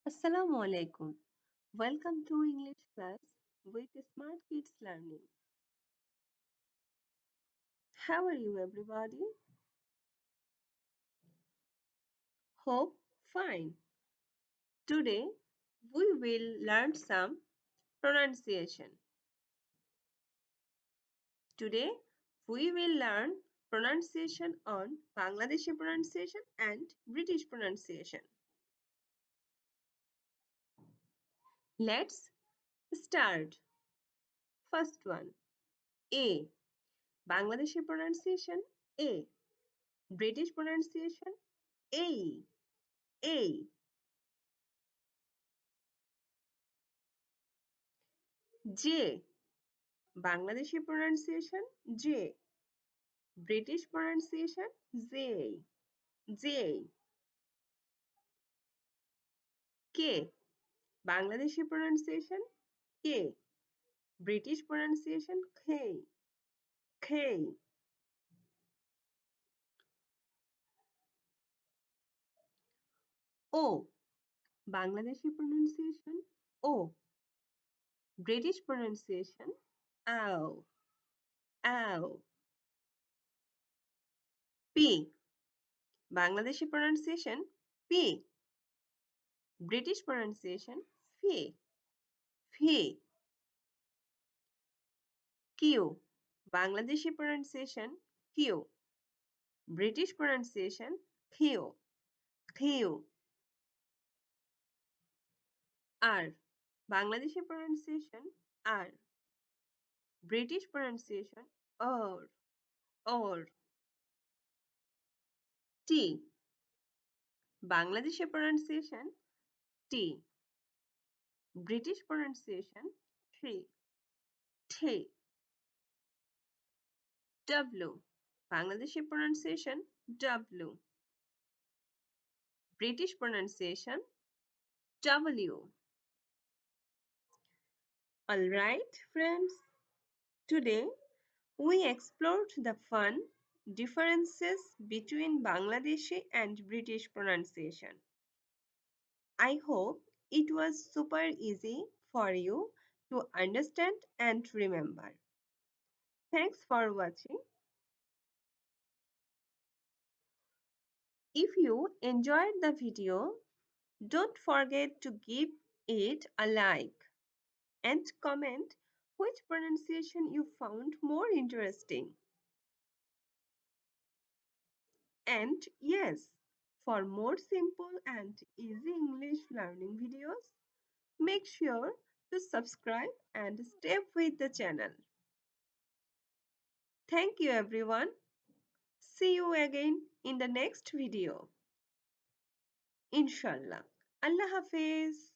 Assalamu alaikum. Welcome to English class with Smart Kids Learning. How are you, everybody? Hope fine. Today we will learn some pronunciation. Today we will learn pronunciation on Bangladeshi pronunciation and British pronunciation. Let's start. First one A. Bangladeshi pronunciation A. British pronunciation A. A. J. Bangladeshi pronunciation J. British pronunciation J. J. K. Bangladeshi pronunciation K. British pronunciation K. K. O. Bangladeshi pronunciation O. British pronunciation Ow. Ow. P. Bangladeshi pronunciation P. British pronunciation F. F. Q. Bangladeshi pronunciation Q. British pronunciation Q. Q. R. Bangladeshi pronunciation R. British pronunciation or. T. Bangladeshi pronunciation T. British pronunciation T. T. W. Bangladeshi pronunciation W. British pronunciation W. Alright, friends. Today we explored the fun differences between Bangladeshi and British pronunciation. I hope it was super easy for you to understand and remember. Thanks for watching. If you enjoyed the video, don't forget to give it a like and comment which pronunciation you found more interesting. And yes, for more simple and easy English learning videos, make sure to subscribe and stay with the channel. Thank you everyone. See you again in the next video. Inshallah. Allah Hafiz.